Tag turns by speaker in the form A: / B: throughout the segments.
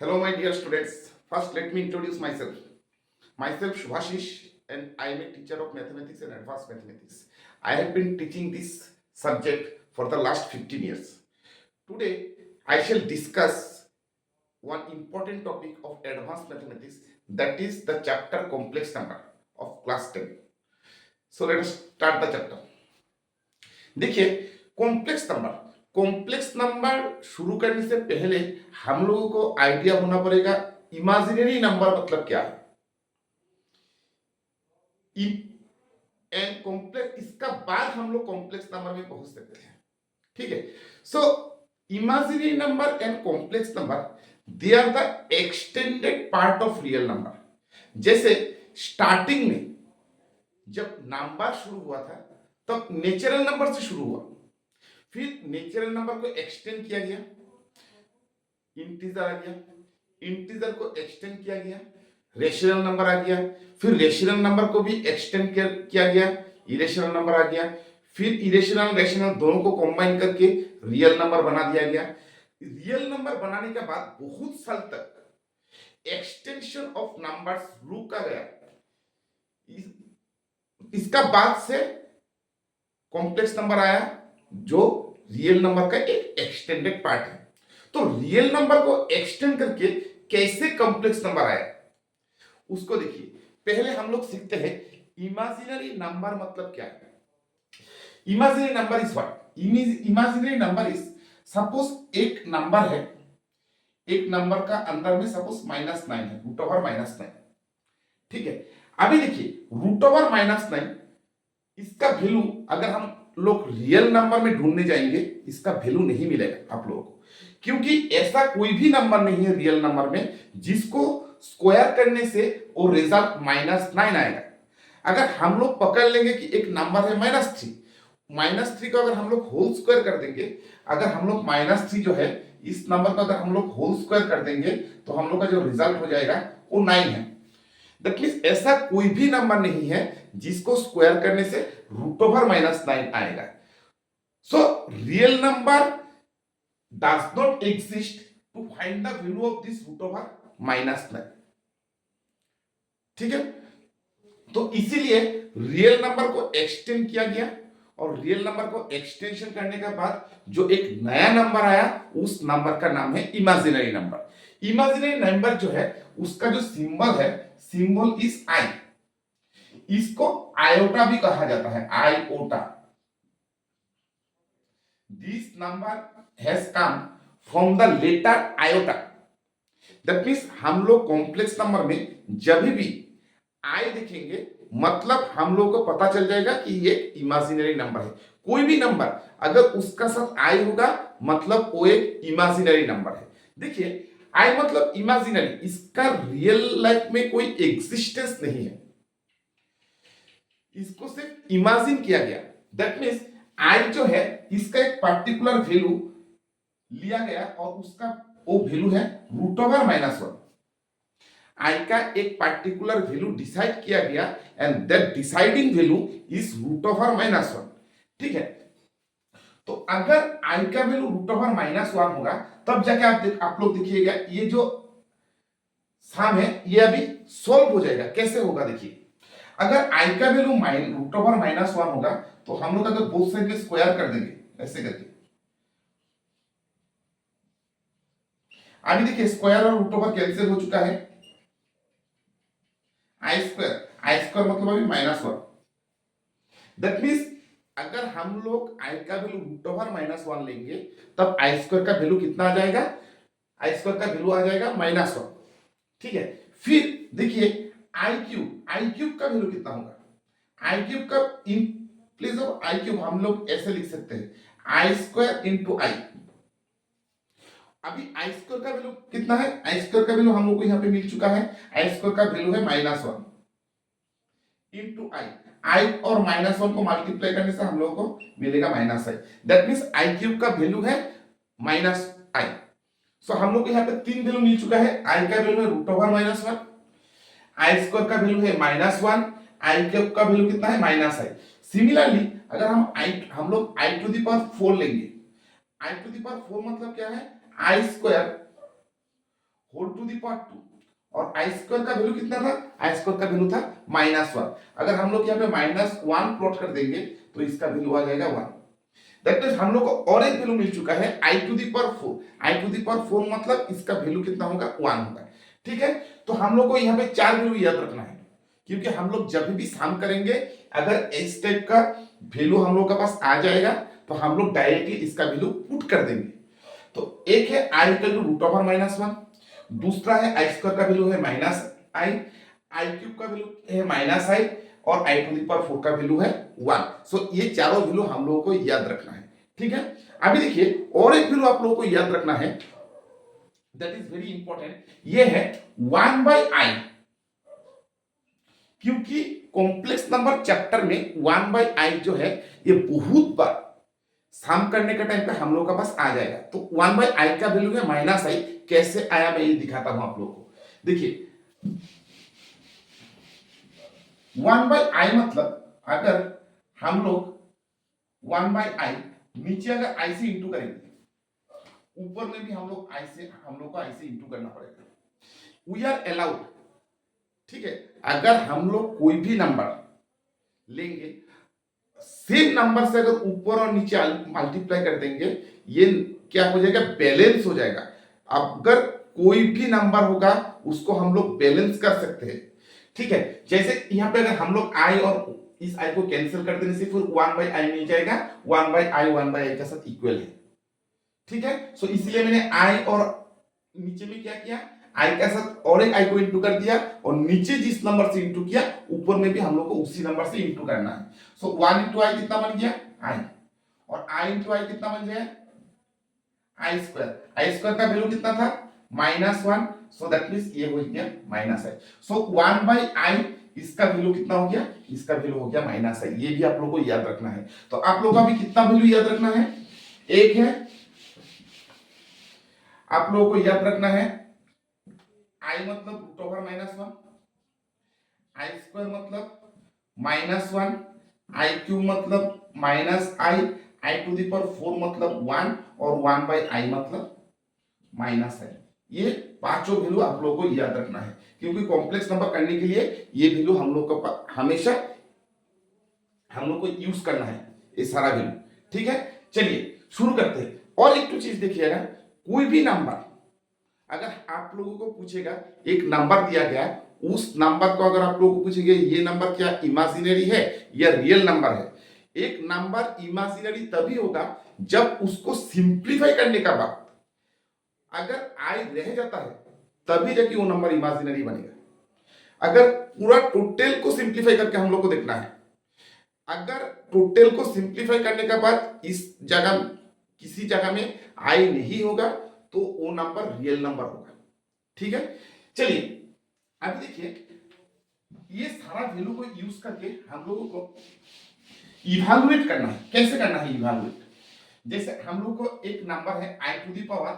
A: Hello, my dear students. First, let me introduce myself. Myself, Shubhashish, and I am a teacher of mathematics and advanced mathematics. I have been teaching this subject for the last 15 years. Today, I shall discuss one important topic of advanced mathematics, that is the chapter complex number of class 10. So, let us start the chapter. देखिए, complex number शुरू करने से पहले हम लोगों को idea होना पड़ेगा इमेजिनरी नंबर मतलब क्या है। एंड कॉम्प्लेक्स, इसका बाद हम लोग कॉम्प्लेक्स नंबर में पहुंच सकते हैं। ठीक है, so imaginary number and complex number they are the extended part of real number. जैसे स्टार्टिंग में जब नंबर शुरू हुआ था तब नेचुरल नंबर से शुरू हुआ, फिर नेचुरल नंबर को एक्सटेंड किया गया, इंटीजर आ गया, इंटीजर को एक्सटेंड किया गया, रेशनल नंबर आ गया, फिर रेशनल नंबर को भी एक्सटेंड किया गया, इरेशनल नंबर आ गया, फिर इरेशनल रेशनल दोनों को कंबाइन करके रियल नंबर बना दिया गया। रियल नंबर बनाने के बाद बहुत साल तक एक्सटेंशन ऑफ नंबर्स रुका गया। इसका बाद से कॉम्प्लेक्स नंबर आया जो रियल नंबर का एक एक्सटेंडेड पार्ट है। तो रियल नंबर को एक्सटेंड करके कैसे कॉम्प्लेक्स नंबर आया उसको देखिए। पहले हम लोग सीखते हैं इमेजिनरी नंबर मतलब क्या है। Imaginary number is what? Imaginary number is, suppose एक नंबर है, एक नंबर का अंदर में सपोज -9 है, √-9। ठीक है, अभी देखिए √-9 इसका वैल्यू अगर हम लोग रियल नंबर में ढूंढने जाएंगे इसका वैल्यू नहीं मिलेगा आप लोगों को, क्योंकि ऐसा कोई भी नंबर नहीं है रियल नंबर में जिसको स्क्वायर करने से वो रिजल्ट -9 आएगा। अगर हम लोग पकड़ लेंगे कि एक नंबर है -3 को अगर हम लोग होल स्क्वायर कर देंगे, अगर हम लोग -3 जो है इस नंबर को अगर हम लोग होल स्क्वायर कर देंगे तो हम लोग का जो रिजल्ट हो जाएगा वो 9 है। दैट मींस ऐसा कोई भी नंबर नहीं है जिसको स्क्वायर करने से √-9 आएगा। So real number does not exist to find the value of this √-9। ठीक है, तो इसीलिए रियल नंबर को एक्सटेंड किया गया और रियल नंबर को एक्सटेंशन करने के बाद जो एक नया नंबर आया उस नंबर का नाम है इमेजिनरी नंबर। इमेजिनरी नंबर जो है उसका जो सिंबल है, सिंबल इज आई। इसको आयोटा भी कहा जाता है, iota. This number has come from the letter iota. That means हम लोग कॉम्प्लेक्स नंबर में जब भी आई देखेंगे मतलब हम लोग को पता चल जाएगा कि ये इमेजिनरी नंबर है। कोई भी नंबर अगर उसका साथ आई होगा मतलब वो एक इमेजिनरी नंबर है। देखिए आई मतलब इमेजिनरी, इसका रियल लाइफ में कोई एग्जिस्टेंस नहीं है, इसको सिर्फ इमेजिन किया गया। दैट मींस आई जो है इसका एक पर्टिकुलर वैल्यू लिया गया और उसका वो वैल्यू है √-1। आई का एक पर्टिकुलर वैल्यू डिसाइड किया गया and that deciding value is √-1। ठीक है, तो अगर आई का वैल्यू √-1 होगा तब जाके आप लोग देखिएगा ये जो सम है ये अभी सॉल्व हो जाएगा। कैसे होगा देखिए, अगर आई का वैल्यू √-1 होगा तो हम लोग अगर बोथ साइड में स्क्वायर कर देंगे ऐसे करके, अभी देखिए स्क्वायर और √-1 कैंसिल हो चुका है, आई स्क्वायर मतलब अभी -1। दैट मींस अगर हम लोग आई का वैल्यू √-1 लेंगे तब आई स्क्वायर का वैल्यू कितना आ जाएगा? आई स्क्वायर का वैल्यू आ जाएगा -1। ठीक है, फिर देखिए आई क्यूब का वैल्यू कितना होगा? आई क्यूब का in place of I cube हम लोग ऐसे लिख सकते हैं आई स्क्वायर इंटू आई। अभी आई स्क्वायर का वैल्यू कितना है? आई स्क्वायर का वैल्यू हम लोग को यहाँ पे मिल चुका है, आई स्क्वायर का वैल्यू है -1 इंटू आई। आई और -1 को मल्टीप्लाई करने से हम लोग को मिलेगा -i। That means I cube का वैल्यू है -i। सो हम लोग को यहाँ पे 3 वैल्यू मिल चुका है। आई का वैल्यू है √-1, आई स्क्वायर का वैल्यू है -1, आई क्यूब का वैल्यू कितना है? -i। सिमिलरली अगर हम लोग i⁴ लेंगे, i⁴ मतलब क्या है? I square whole to the power 2 और आई स्क्वायर का वैल्यू कितना था, आई स्क्वायर का वैल्यू था -1। अगर हम लोग यहाँ पे -1 प्लॉट कर देंगे तो इसका वैल्यू आ जाएगा 1। दैट मींस हम लोग को और एक वैल्यू मिल चुका है i to the power 4। I to the power 4 मतलब इसका वैल्यू कितना होगा, 1 होगा। ठीक है, तो हम लोग को यहाँ पे 4 वैल्यू याद रखना है, क्योंकि हम लोग जब भी सम करेंगे अगर इस टाइप का वैल्यू हम लोग के पास आ जाएगा तो हम लोग डायरेक्टली इसका वैल्यू पुट कर देंगे। तो एक है I equal to root over -1, दूसरा है आई स्क्वायर का वैल्यू है -i, आई क्यूब का वैल्यू है -i और आई टू द पावर 4 का वैल्यू है 1। सो ये चारों वैल्यू हम लोगों को याद रखना है। ठीक है, अभी देखिए और एक वैल्यू आप लोगों को याद रखना है, दैट इज वेरी इंपॉर्टेंट, ये है 1/i। क्योंकि कॉम्प्लेक्स नंबर चैप्टर में 1/i जो है ये बहुत बार सम करने का टाइम पे हम लोग का पास आ जाएगा। तो 1/i का वैल्यू है -i। कैसे आया मैं ये दिखाता हूं आप लोगों को। देखिए 1/i मतलब अगर हम लोग 1/i नीचे अगर i से इंटू करेंगे, ऊपर में भी हम लोग को i से इंटू करना पड़ेगा। वी आर अलाउड, ठीक है, अगर हम लोग कोई भी नंबर लेंगे सेम नंबर से अगर ऊपर और नीचे मल्टीप्लाई कर देंगे, ये क्या हो जाएगा, बैलेंस हो जाएगा। अगर कोई भी नंबर होगा उसको हम लोग बैलेंस कर सकते हैं। ठीक है, जैसे यहाँ पे अगर हम लोग i और इस i को कैंसिल कर देने से फिर 1/i मिल जाएगा, 1/i के साथ इक्वल है। ठीक है, सो इसलिए मैंने i और नीचे में क्या किया, i के साथ और एक i को इंटू कर दिया और नीचे जिस नंबर से इंटू किया ऊपर में भी हम लोग को उसी नंबर से इंटू करना है। सो 1 इंटू i कितना बन गया, i, और i इंटू i कितना बन जाए, आई स्क्वायर का वैल्यू कितना था, -1। सो दैट मींस ये हो गया -i। सो 1/i इसका वैल्यू कितना हो गया, इसका वैल्यू हो गया -i। ये भी आप लोगों को याद रखना है। तो आप लोगों का भी कितना वैल्यू याद रखना है, एक है आप लोगों को याद रखना है i मतलब रूट ओवर -1, आई स्क्वायर मतलब -1, आई क्यूब मतलब -i, i to the power 4 मतलब 1 और 1/i मतलब -i। ये पांचों वैल्यू आप लोगों को याद रखना है, क्योंकि कॉम्प्लेक्स नंबर करने के लिए ये वैल्यू हम लोग को हमेशा हम लोग को यूज करना है, ये सारा वैल्यू। ठीक है, चलिए शुरू करते हैं। और एक तो चीज देखिएगा, कोई भी नंबर अगर आप लोगों को पूछेगा, एक नंबर दिया गया है, उस नंबर को अगर आप लोगों को पूछेंगे ये नंबर क्या इमेजिनरी है या रियल नंबर है। एक नंबर इमेजिनरी तभी होगा जब उसको सिंप्लीफाई करने का बाद अगर आई रह जाता है तभी जाके वो नंबर इमेजिनरी बनेगा। अगर पूरा टोटल को सिंप्लीफाई करके हम लोग को देखना है, अगर टोटल को सिंप्लीफाई करने के बाद इस जगह किसी जगह में आई नहीं होगा तो वो नंबर रियल नंबर होगा। ठीक है, चलिए अब देखिए ये सारा वैल्यू को यूज करके हम लोगों को इवैल्यूएट करना है। कैसे करना है इवैल्यूएट, जैसे हम लोग को एक नंबर है i टू द पावर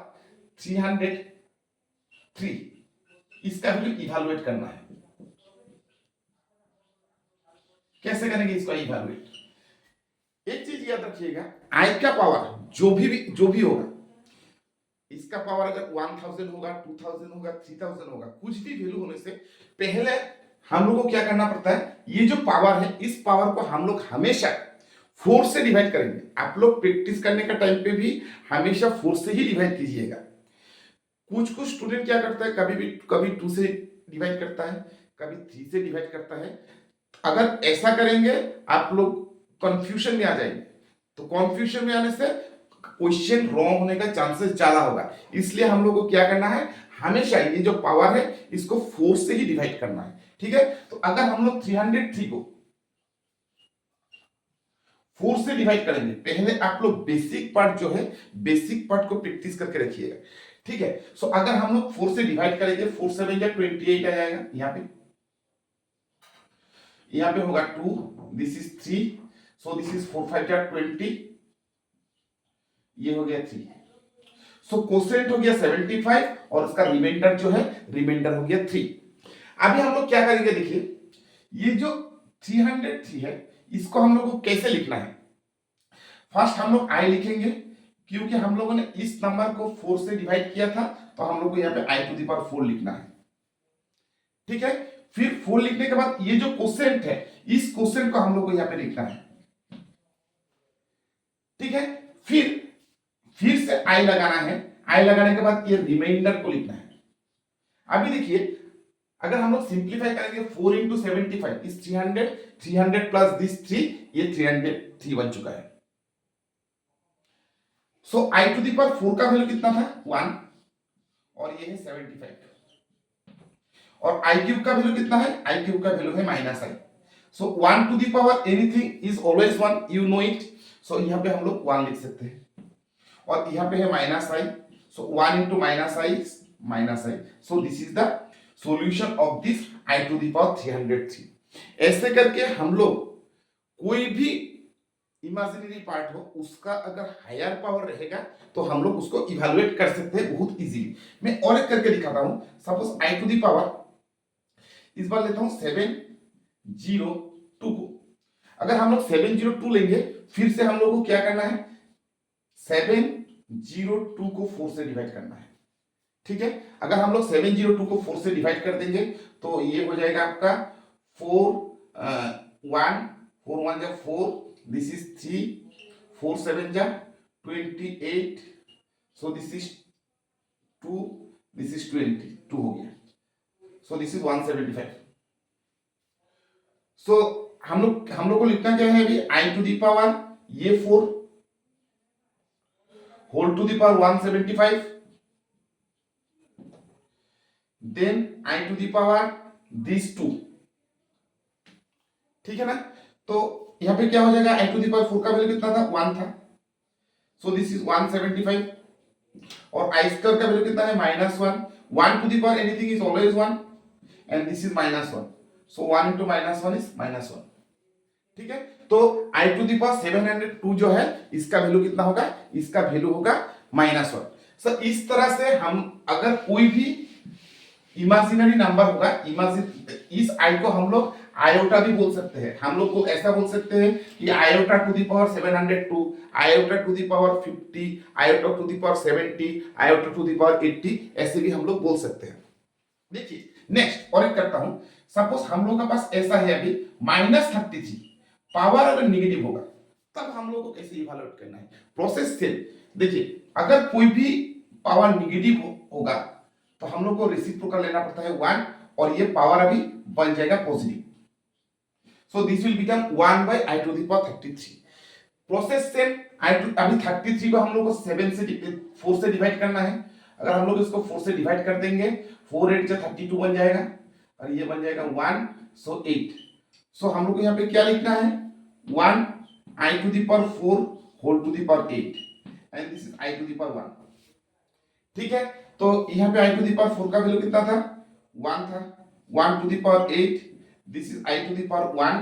A: 303, इसका वैल्यू इवैल्यूएट करना है। कैसे करेंगे इसको इवैल्यूएट, एक चीज याद रखिएगा, i का पावर जो भी होगा, इसका पावर अगर 1000 होगा, 2000 होगा, 3000 होगा, कुछ भी वैल्यू होने से पहले हम लोग को क्या करना पड़ता है, ये जो पावर है इस पावर को हम लोग हमेशा 4 से डिवाइड करेंगे। आप लोग प्रैक्टिस करने का टाइम पे भी हमेशा 4 से ही डिवाइड कीजिएगा। कुछ स्टूडेंट क्या करता है, कभी 2 से डिवाइड करता है, कभी 3 से डिवाइड करता है। अगर ऐसा करेंगे आप लोग कंफ्यूजन में आ जाएंगे, तो कंफ्यूजन में आने से क्वेश्चन रॉन्ग होने का चांसेस ज्यादा होगा। इसलिए हम लोग को क्या करना है, हमेशा ये जो पावर है इसको 4 से ही डिवाइड करना है। ठीक है, तो अगर हम लोग 303 को 4 से डिवाइड करेंगे, पहले आप लोग बेसिक पार्ट जो है बेसिक पार्ट को प्रैक्टिस करके रखिएगा। ठीक है, सो अगर हम लोग 4 से डिवाइड करेंगे, 4 7 या 28 आ जाएगा। यहाँ पे होगा 2, this is 3, so this is 4 5 या 20, ये हो गया 3। सो कोसेंट हो गया 75 और उसका रिमाइंडर जो है रिमाइंडर हो गया 3। अभी हम लोग क्या करेंगे, देखिए ये जो 303 है इसको हम लोग को कैसे लिखना है। फर्स्ट हम लोग i लिखेंगे, क्योंकि हम लोगों ने इस नंबर को 4 से डिवाइड किया था, तो हम लोग को यहाँ पे आई टू द पावर 4 लिखना है। ठीक है, फिर 4 लिखने के बाद ये जो क्वोशिएंट है, इस क्वोशिएंट को हम लोग को यहाँ पे लिखना है। ठीक है, फिर से आई लगाना है। आई लगाने के बाद ये रिमाइंडर को लिखना है। अभी देखिए, अगर हम लोग सिंप्लीफाई करेंगे 4 इंटू 75 इज 300, 300 प्लस दिस 3, ये 303 बन चुका है। सो आई टू द पावर 4 का वैल्यू कितना था 1, और ये है 75, और आई क्यूब का वैल्यू कितना है, आई क्यूब का वैल्यू है minus i. So 1 to the power anything is always 1, you know it. So यहाँ पे हम लोग 1 लिख सकते हैं, और यहाँ पे है minus i. So 1 into minus i, minus i. So this is the solution of this i to the power 303। ऐसे करके हम लोग कोई भी इमेजिनरी पार्ट हो, उसका अगर हायर पावर रहेगा तो हम लोग उसको इवैल्यूएट कर सकते हैं बहुत इजीली। मैं और एक करके दिखाता हूं। Suppose i to the power, इस बार लेता हूं 702 को। अगर हम लोग 702 लेंगे, फिर से हम लोग को क्या करना है, 702 को 4 से डिवाइड करना है। ठीक है, अगर हम लोग 702 को 4 से डिवाइड कर देंगे तो ये हो जाएगा आपका 4 जा 4, दिस इज 3, 4 7 जा 28, सो दिस इज 2, दिस इज 22 हो गया। सो दिस इज 175। सो हम लोग को लिखना क्या है अभी, आई टू दी पावर ये 4 whole to the power 175, then i to the power this 2। ठीक है ना, तो यहां पे क्या हो जाएगा, आई टू दी पावर 4 का वैल्यू कितना था 1 था। सो दिस इज 175, और आई स्क्वायर का वैल्यू कितना है -1। 1 to the power anything is always 1, and this is -1। So 1 into -1 is -1। ठीक है, तो आई टू दी पावर 702 जो है, इसका वैल्यू कितना होगा, इसका वैल्यू होगा -1। सर इस तरह से हम अगर कोई भी इमेजिनरी नंबर होगा, इस आई को हम लोग आयोटा भी बोल सकते हैं। हम लोग को ऐसा बोल सकते हैं कि iota to the power 702, iota to the power 50, iota to the power 70, iota to the power 80, ऐसे भी हम लोग बोल सकते हैं। देखिए नेक्स्ट और एक करता हूं। सपोज हम लोग के पास ऐसा है अभी -33, पावर अगर निगेटिव होगा तब हम लोग को कैसे इवैल्यूएट करना है, प्रोसेस से। देखिए अगर कोई भी पावर निगेटिव होगा तो हम लोग को रेसिप्रोकल लेना पड़ता है 1, और ये पावर अभी बन जाएगा positive. So this will become 1 by i to the power 33। Process से अभी 33 को हम लोग को 4 से डिवाइड करना है। अगर हम लोग इसको 4 से डिवाइड कर देंगे, 4 8 जा 32 बन जाएगा, और ये बन जाएगा 1, सो 8। सो हम लोग को यहाँ पे क्या लिखना है, 1 i to the power 4 whole to the power 8, and this is i to the power 1। ठीक है, तो यहाँ पे i to the power 4 का वैल्यू कितना था 1 था, 1 to the power 8, this is i to the power 1।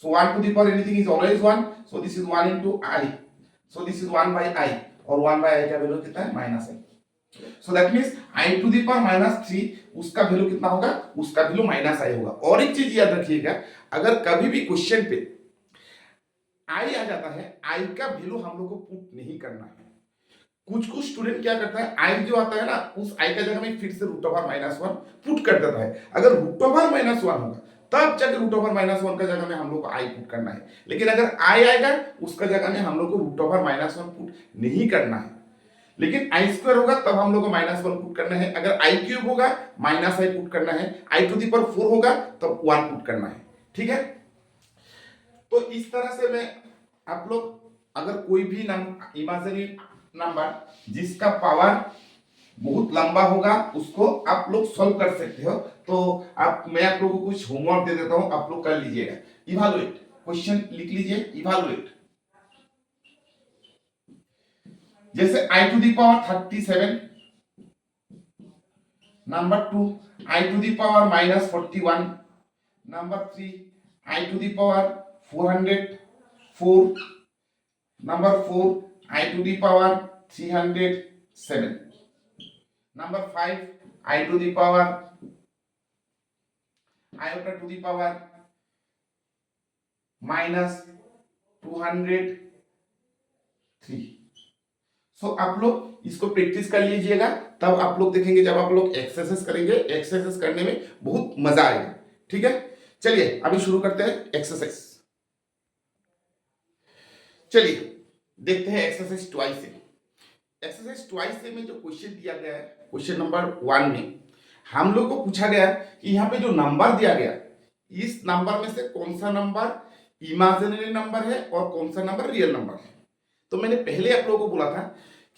A: so 1 to the power anything is always 1, so this is 1 into I, so this is 1 by I, और 1 by I का value कितना है -i। so that means i to the power -3, उसका value कितना होगा, उसका value -i होगा। और एक चीज याद रखिएगा, अगर कभी भी क्वेश्चन पे i आ जाता है, i का वैल्यू हम लोग को पुट नहीं करना है। कुछ स्टूडेंट क्या करता है, i जो आता है ना, उस i का जगह में फिर से √1 पुट कर देता है। अगर √1 होगा तब जाके √1 का जगह में हम लोग को i पुट करना है। लेकिन अगर i आएगा उसका जगह में हम लोग को √1 पुट नहीं करना है। लेकिन i² होगा तब हम लोग को -1 पुट करना है। अगर i³ होगा -i पुट करना है। i टू दी पावर 4 होगा तब 1 पुट करना है। ठीक है, तो इस तरह से मैं आप लोग अगर कोई भी इमेजिनरी नंबर जिसका पावर बहुत लंबा होगा उसको आप लोग सॉल्व कर सकते हो। तो मैं आप लोगों को कुछ होमवर्क दे देता हूं, आप लोग कर लीजिएगा। इवैल्यूएट, क्वेश्चन लिख लीजिए, इवैल्यूएट। जैसे i to the power 37, number 2 i to the power -41, number 3 i to the power 404, number 4 i to the power 307, number 5 i to the power iota to the power -203। So आप लोग इसको practice कर लीजिएगा, तब आप लोग देखेंगे जब आप लोग एक्सरसाइज करेंगे, एक्सरसाइज करने में बहुत मजा आएगा। ठीक है, चलिए अभी शुरू करते हैं एक्सरसाइज। चलिए देखते हैं एक्सरसाइज ट्वाइस से। एक्सरसाइज ट्वाइस से में जो क्वेश्चन दिया गया है, क्वेश्चन नंबर 1 में हम लोग को पूछा गया कि यहाँ पे जो नंबर दिया गया, इस नंबर में से कौन सा नंबर इमेजिनरी नंबर है और कौन सा नंबर रियल नंबर है। तो मैंने पहले आप लोगों को बोला था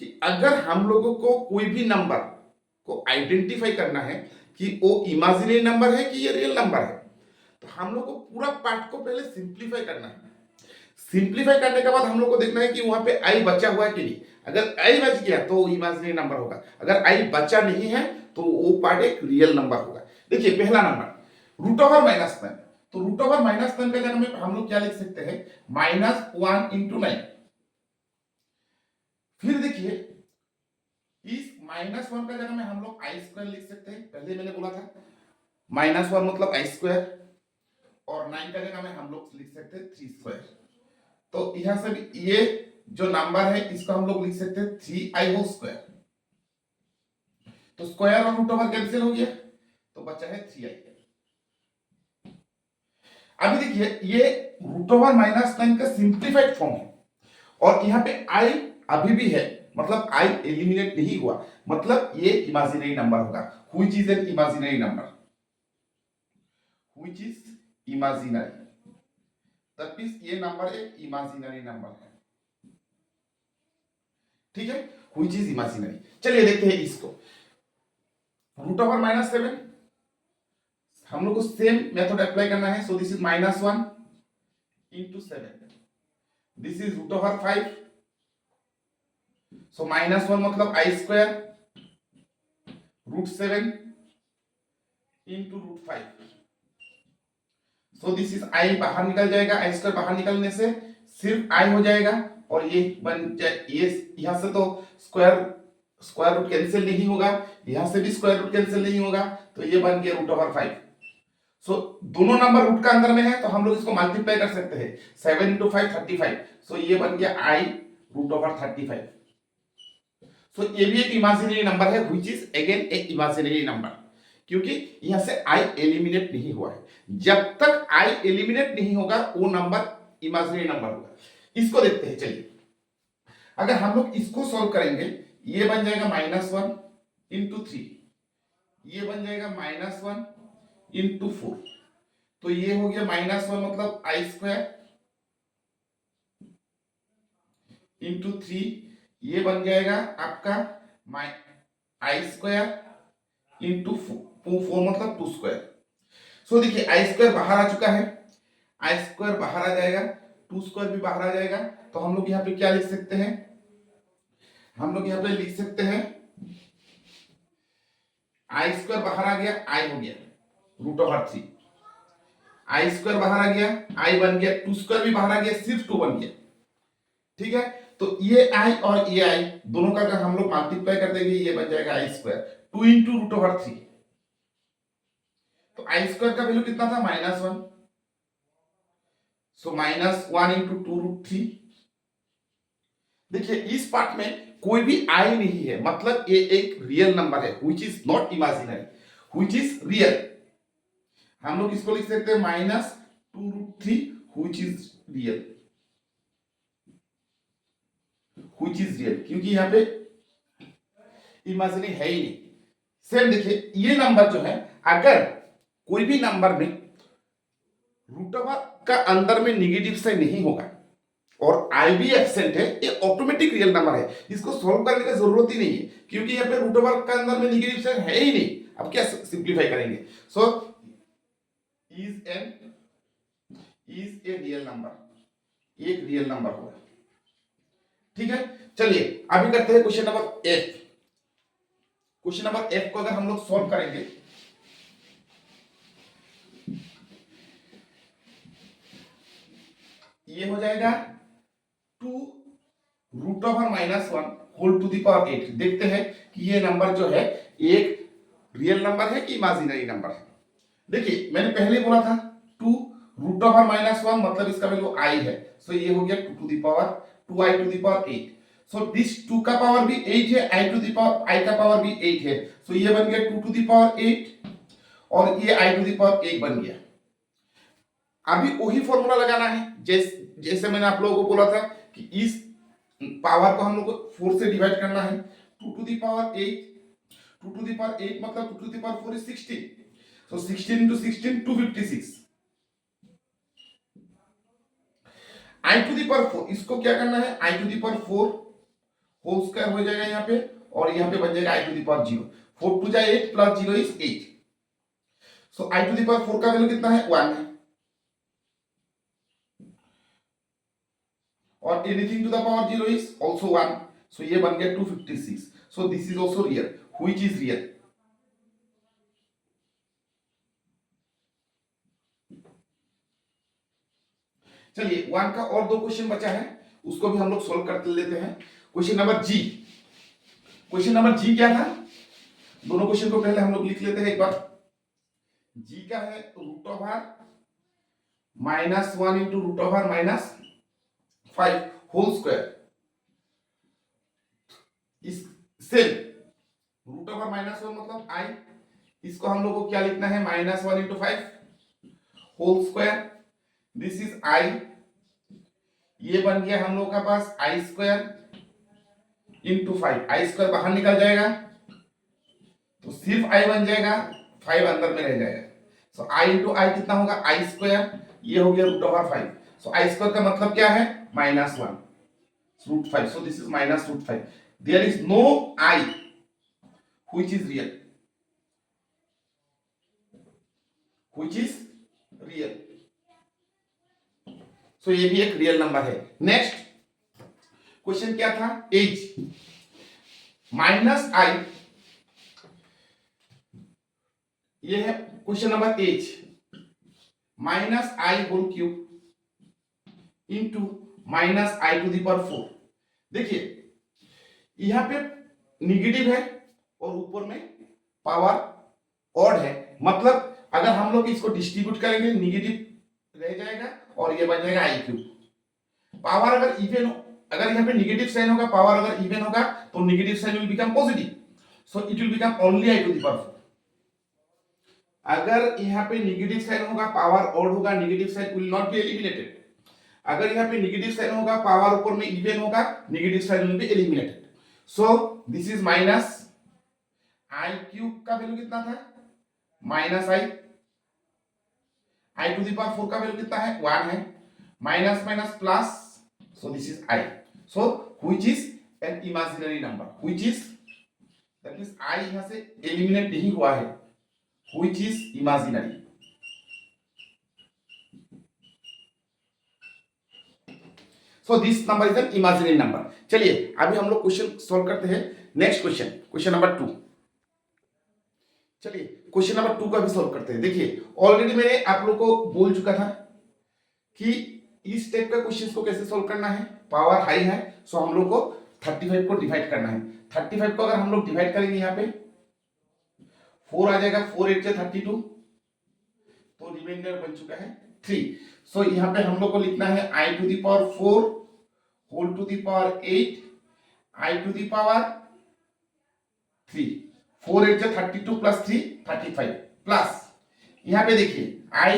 A: कि अगर हम लोगों को कोई भी नंबर को आइडेंटिफाई करना है कि वो इमेजिनरी नंबर है कि ये रियल नंबर है, तो हम लोग को पूरा पार्ट को पहले सिंप्लीफाई करना है। सिंप्लीफाई करने के बाद हम लोग को देखना है कि वहां पे आई बचा हुआ है कि नहीं। अगर आई बच गया तो इमेजिनरी नंबर होगा, अगर आई बचा नहीं है तो वो पार्ट एक रियल नंबर होगा। देखिए पहला नंबर रूट ओवर -9, तो रूट ओवर -9 का जगह में हम लोग क्या लिख सकते हैं, -1 इंटू 9। फिर देखिए इस -1 का जगह में हम लोग आई स्क्वायर लिख सकते हैं, पहले मैंने बोला था -1 मतलब आई स्क्वायर, और 9 का जगह में हम लोग लिख सकते हैं 3 स्क्वायर। तो यहां से भी ये जो नंबर है इसको हम लोग लिख सकते हैं 3i होल स्क्वायर। तो स्क्वायर और रूट ओवर कैंसिल हो गया, तो बचा है 3i। अभी देखिए ये रूट ओवर -9 का सिंप्लीफाइड फॉर्म है, और यहाँ पे i अभी भी है, मतलब i एलिमिनेट नहीं हुआ, मतलब ये इमेजिनरी नंबर होगा। Which is an imaginary number, which is imaginary, तब ये नंबर एक इमेजिनरी नंबर है। ठीक है, व्हिच इज इमेजिनरी। चलिए देखते हैं इसको, रूट ओवर -7 हम लोग को सेम मेथड अप्लाई करना है। So this is -1 into 7, this is root over 5। So -1 मतलब i square √7 into √5। So this is i बाहर निकल जाएगा, आई स्क्वायर बाहर निकलने से सिर्फ आई हो जाएगा, और ये बन जाए, ये यहां से तो स्क्वायर रूट कैंसिल नहीं होगा, यहां से भी स्क्वायर रूट कैंसिल नहीं होगा, तो ये बन गया रूट ओवर 5। सो दोनों नंबर रूट का अंदर में है तो हम लोग इसको मल्टीप्लाई कर सकते हैं, 7 इंटू 5 35। सो ये बन गया आई रूट ओवर 35। सो ये भी एक इमेजिनरी नंबर है, व्हिच इज अगेन एक इमेजिनरी नंबर, क्योंकि यहां से आई एलिमिनेट नहीं हुआ है। जब तक आई एलिमिनेट नहीं होगा वो नंबर इमेजिनरी नंबर होगा। इसको देखते हैं, चलिए अगर हम लोग इसको सॉल्व करेंगे, ये बन जाएगा -1 इंटू 3, ये बन जाएगा -1 इंटू 4, तो ये हो गया -1 मतलब आई स्क्वायर इंटू 3, ये बन जाएगा आपका आई स्क्वायर इंटू 4 मतलब 2 स्क्वायर। सो देखिए आई स्क्वायर बाहर आ चुका है, आई स्क्वायर बाहर आ जाएगा, 2 स्क्वायर भी बाहर आ जाएगा, तो हम लोग यहाँ पे क्या लिख सकते हैं, हम लोग यहाँ पे लिख सकते हैं आई स्क्वायर बाहर आ गया, आई हो गया रूट ओवर 3, आई स्क्वायर बाहर आ गया, आई बन गया, 2 स्क्वायर भी बाहर आ गया, सिर्फ 2 बन गया। ठीक है, तो ये आई और ये आई दोनों का अगर हम लोग मल्टीप्लाई कर देंगे, ये बन जाएगा आई स्क्वायर 2 इंटू रूट ओवर 3। तो आई स्क्वायर का वैल्यू कितना था, -1, सो -1 इंटू 2√3। देखिए इस पार्ट में कोई भी आई नहीं है, मतलब ये एक रियल नंबर है, which is not imaginary, which is real. हम लोग इसको लिख सकते हैं -2√3 which is real, which is real, क्योंकि यहाँ पे इमेजिनरी है ही नहीं। सेम देखिए ये नंबर जो है, अगर कोई भी नंबर में रूट ओवर का अंदर में निगेटिव साइन नहीं होगा और आई भी एब्सेंट है, ये ऑटोमेटिक रियल नंबर है, इसको सॉल्व करने की जरूरत ही नहीं है, क्योंकि यहाँ पे रूट ओवर का अंदर में निगेटिव साइन है ही नहीं। अब क्या सिंप्लीफाई करेंगे, so is a real number, एक रियल नंबर होगा। ठीक है, चलिए अभी करते हैं question number F। Question number F को अगर हम लोग सॉल्व करेंगे, ये हो जाएगा 2 root over -1 whole to the power 8। देखते हैं कि ये नंबर जो है एक रियल नंबर है कि इमेजिनरी नंबर है। देखिए मैंने पहले बोला था 2 रूट ओवर -1 मतलब इसका वैल्यू i है, सो ये हो गया 2 to the power 2i to the power 8। So this 2 का पावर भी 8 है, i to the power i का पावर भी 8 है, सो ये बन गया 2 टू द पावर 8 और ये आई टू द पावर 1 बन गया। अभी वही फॉर्मूला लगाना है जैसे मैंने आप लोगों को बोला था कि इस पावर को हम लोग को 4 से डिवाइड करना है। 2 to the power 8, 2 to the power 8 मतलब 2 to the power 4 is 16, so 16 into 16 256। I to the power 4 इसको क्या करना है, i to the power 4 whole square हो जाएगा यहाँ पे और यहाँ पे बन जाएगा i to the power 0। 4 to जा 8 plus 0 is 8, so i to the power 4 का वैल्यू कितना है 1 है, और anything to the power 0 is also 1, so ये बन गया 256। So this is also real, which is real. चलिए 1 का और 2 क्वेश्चन बचा है, उसको भी हम लोग सॉल्व कर लेते हैं। क्वेश्चन नंबर जी, क्वेश्चन नंबर जी क्या था, दोनों क्वेश्चन को पहले हम लोग लिख लेते हैं एक बार। जी का है root over -1 into root over -5 whole square, इस से रूट ओवर -1 मतलब आई, इसको हम लोग को क्या लिखना है -1 into 5 whole square, this is i, ये बन गया हम लोग का पास i square into 5, i square बाहर निकल जाएगा तो सिर्फ आई बन जाएगा, 5 अंदर में रह जाएगा, सो आई इंटू आई कितना होगा आई स्क्वायर, ये हो गया root over 5, so i square का मतलब क्या है -1 root 5, so this is -√5, there is no i which is real, which is real, so ये भी एक रियल नंबर है। नेक्स्ट क्वेश्चन क्या था, एज -i, ये है question number as, -i whole cube into -i to the power 4। देखिए यहां पे निगेटिव है और ऊपर में पावर ऑड है, मतलब अगर हम लोग इसको डिस्ट्रीब्यूट करेंगे निगेटिव रह जाएगा और ये बन जाएगा आई क्यूब। पावर अगर इवन हो, अगर यहाँ पे निगेटिव साइन होगा, पावर अगर इवन होगा तो negative sign will become positive, so it will become only i to the power 4। अगर यहाँ पे निगेटिव साइन होगा, पावर ऑड होगा, negative sign will not be eliminated. अगर यहाँ पे निगेटिव साइन होगा, पावर ऊपर में इवन होगा, negative sign will be eliminated. So this is minus i cube का वैल्यू कितना था minus i to the power 4 का वैल्यू कितना है 1 है, minus minus plus, so this is I, so which is an imaginary number, which is that means I यहाँ से eliminate नहीं हुआ है, which is imaginary, so this number is an imaginary number। चलिए अभी हम लोग क्वेश्चन सॉल्व करते हैं। नेक्स्ट क्वेश्चन, क्वेश्चन नंबर 2, चलिए क्वेश्चन नंबर 2 का भी सॉल्व करते हैं। देखिए ऑलरेडी मैंने आप लोग को बोल चुका था कि इस टाइप का क्वेश्चन को कैसे सॉल्व करना है, पावर हाई है सो हम लोग को 35 को डिवाइड करना है। 35 को अगर हम लोग डिवाइड करेंगे यहाँ पे 4 आ जाएगा, 4 8 से 32, तो रिमाइंडर बन चुका है 3। सो यहाँ पे हम लोग को लिखना है i to the power 4 whole to the power 8 i to the power 3, 4 8 से 32 प्लस 3 35 प्लस यहाँ पे देखिए आई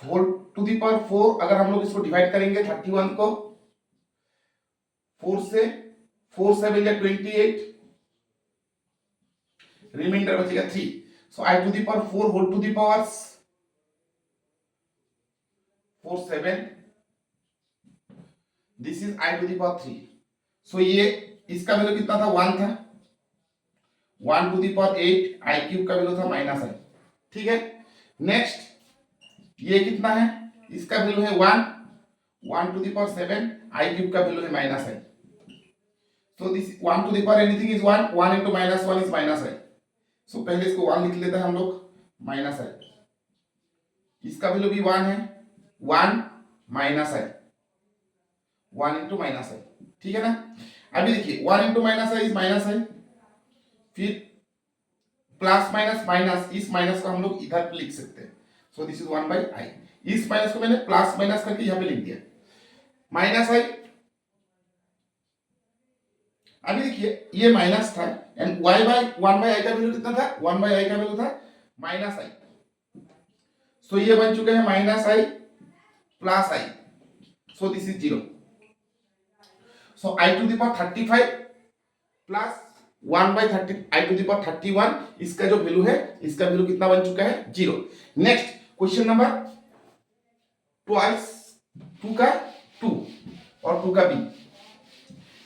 A: होल टू दी पावर 4, अगर हम लोग इसको डिवाइड करेंगे 31 को 4 से, 4 7 या 28, रिमाइंडर बचेगा 3, so i to the power 4 whole to the power 4 7, this is i to the power 3, सो ये इसका वैल्यू कितना था 1 था, 1 to the power 8, i cube का वैल्यू था -i, ठीक है। नेक्स्ट ये कितना है, इसका वैल्यू है 1, 1 to the power 7, i cube का वैल्यू है -i, so this 1 to the power anything is 1, 1 into -1 is -i, so पहले इसको 1 लिख लेते हैं हम लोग -i, इसका वैल्यू भी 1 है, 1 -i, 1 into -i, ठीक है ना। अभी देखिए 1 into -i इज -i, फिर प्लस माइनस माइनस, इस माइनस को हम लोग इधर लिख सकते हैं, सो दिस इज 1/i, इस माइनस को मैंने प्लस माइनस करके यहाँ पे लिख दिया -i, अभी देखिए ये माइनस था एंड y बाय 1/i का वैल्यू कितना था, 1/i का वैल्यू था -i। सो ये बन चुका है -i plus i, so this is 0। So i to the power 35 plus 1/30 i to the power 31, इसका जो वैल्यू है, इसका वैल्यू कितना बन चुका है, 0। नेक्स्ट क्वेश्चन नंबर ट्वाइस 2 का 2 और 2 का b।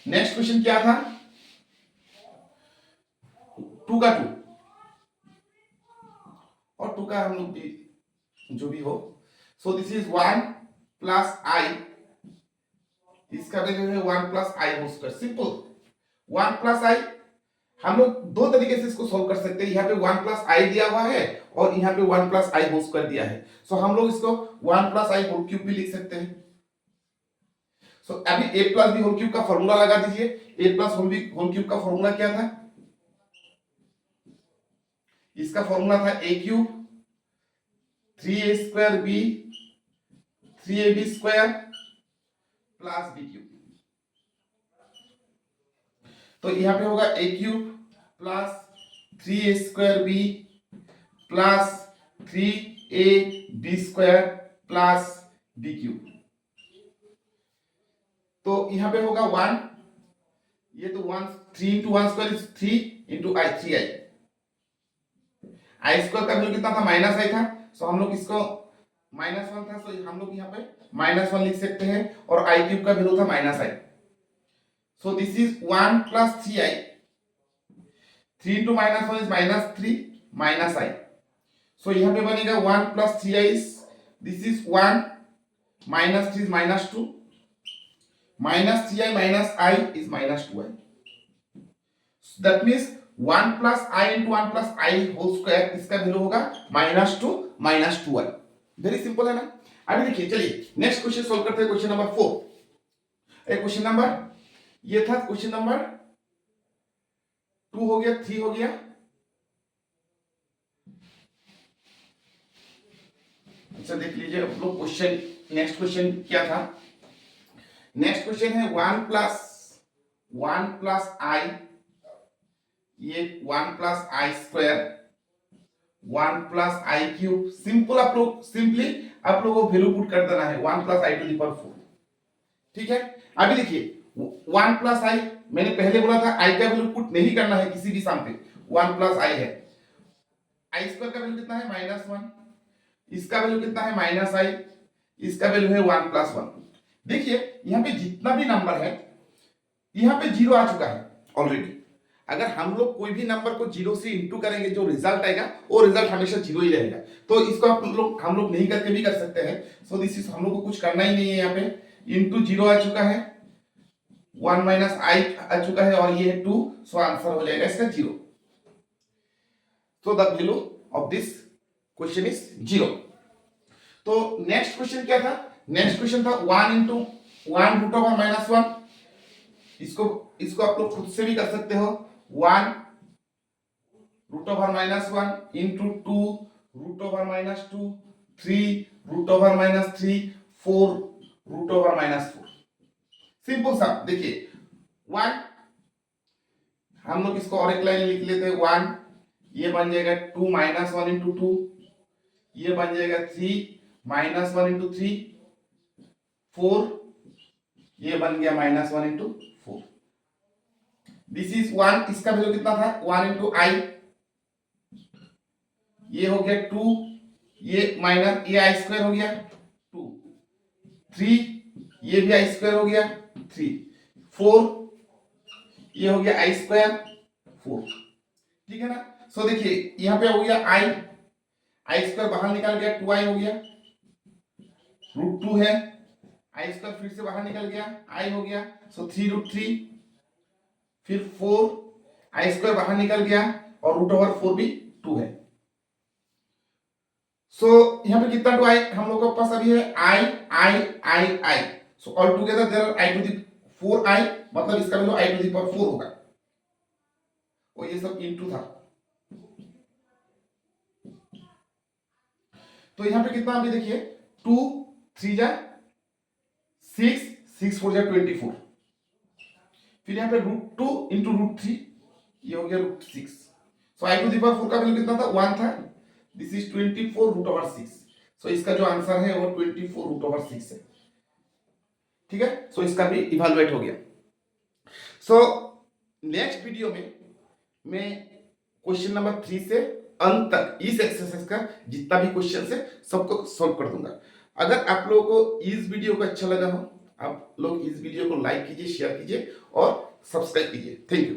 A: नेक्स्ट क्वेश्चन क्या था, 2 का 2 और 2 का हम लोग भी जो भी हो। सो दिस इज 1 प्लस आई, इसका वैल्यू है 1 प्लस आई होल स्क्वायर। सिंपल 1 प्लस आई, हम लोग दो तरीके से इसको सॉल्व कर सकते हैं। यहाँ पे 1 प्लस आई दिया हुआ है और यहाँ पे 1 प्लस आई होल स्क्वायर दिया है। सो हम लोग इसको 1 प्लस आई होल क्यूब भी लिख सकते हैं। सो अभी a plus b whole cube का फॉर्मूला लगा दीजिए। a प्लस होल क्यूब का फॉर्मूला क्या था, इसका फॉर्मूला था a cube 3a square b 3ab square plus b cube. तो यहाँ पे होगा a cube plus 3a square b plus 3ab square plus b cube. तो यहाँ पे होगा 1, ये तो 1, 3 into 1 square is 3 into i, 3i। I square का वैल्यू कितना था, -i था। सो हम लोग इसको -1 था, सो हम लोग यहाँ पे -1 लिख सकते हैं और आई क्यूब का वैल्यू था -i। So this is 1 plus 3i, 3 into -1 is -3 -i। सो यहाँ पे बनेगा 1 plus 3i is, this is 1 -3 is -2, -3i minus I is -2i. So that means 1 plus I into 1 plus I whole square, इसका value होगा -2 -2i। Very simple है ना। अभी देखिए, चलिए नेक्स्ट क्वेश्चन सॉल्व करते हैं। Question number 4। एक क्वेश्चन नंबर, ये था क्वेश्चन नंबर 2 हो गया, 3 हो गया। अच्छा देख लीजिए आप लोग क्वेश्चन, नेक्स्ट क्वेश्चन क्या था। नेक्स्ट क्वेश्चन है 1 प्लस आई, ये 1 प्लस आई स्क्वायर 1 प्लस आई क्यूब। सिंपल आप लोग सिंपली आप लोगों को वैल्यू पुट कर देना है 1 plus i to the power 4। ठीक है, अभी देखिए 1 प्लस आई, मैंने पहले बोला था आई का वैल्यू पुट नहीं करना है किसी भी सम पे। 1 प्लस आई है, आई स्क्वायर का वैल्यू कितना है -1, इसका वैल्यू कितना है -i, इसका वैल्यू है 1 प्लस 1। देखिए यहाँ पे जितना भी नंबर है, यहाँ पे 0 आ चुका है ऑलरेडी। अगर हम लोग कोई भी नंबर को 0 से इंटू करेंगे, जो रिजल्ट आएगा वो रिजल्ट हमेशा 0 ही रहेगा। तो इसको हम लोग नहीं करके भी कर सकते हैं। सो दिस इज, हम लोग को कुछ करना ही नहीं है। यहाँ पे इंटू 0 आ चुका है, 1 माइनस आई आ चुका है और ये है 2। सो आंसर हो जाएगा इसका 0। So the value of this question is 0। तो नेक्स्ट क्वेश्चन क्या था, नेक्स्ट क्वेश्चन था 1 इंटू 1 रूट ओवर -1। इसको आप लोग खुद से भी कर सकते हो। 1 root over -1 into 2 root over -2, 3 root over -3, 4 root over -4। Simple सा। देखिए 1, हम लोग इसको और एक लाइन लिख लेते हैं। 1 ये बन जाएगा 2 -1 इंटू 2, ये बन जाएगा 3 -1 इंटू 3, 4 ये बन गया -1 इंटू 4। दिस इज 1, इसका वैल्यू कितना था 1 इंटू आई, ये हो गया 2, ये माइनस ये आई स्क्वायर हो गया 2, 3 ये भी आई स्क्वायर हो गया 3, 4 ये हो गया आई स्क्वायर 4। ठीक है ना। सो देखिए यहाँ पे हो गया आई स्क्वायर बाहर निकल गया, 2i हो गया, √2 है, आई स्क्वायर फिर से बाहर निकल गया, आई हो गया। सो 3√3, फिर 4 आई स्क्वायर बाहर निकल गया और √4 भी 2 है। सो यहाँ पे कितना 2i हम लोग के पास अभी है, i. So all together there are i to the 4i, मतलब इसका वैल्यू आई टू द पावर 4 होगा। और ये सब इनटू था। तो यहाँ पे कितना अभी देखिए 2 3 जा 6, 6 4 जा 24, फिर यहाँ पे √2 इंटू √3, ये हो गया √6। सो आई टू द पावर 4 का वैल्यू कितना था, 1 था। This is 24√6। सो इसका जो आंसर है वो 24√6 है। ठीक है, सो इसका भी इवैल्यूएट हो गया। सो नेक्स्ट वीडियो में मैं क्वेश्चन नंबर 3 से अंत तक इस एक्सरसाइज का जितना भी क्वेश्चन है सबको सॉल्व कर दूंगा। अगर आप लोगों को इस वीडियो को अच्छा लगा हो, आप लोग इस वीडियो को लाइक कीजिए, शेयर कीजिए और सब्सक्राइब कीजिए। Thank you.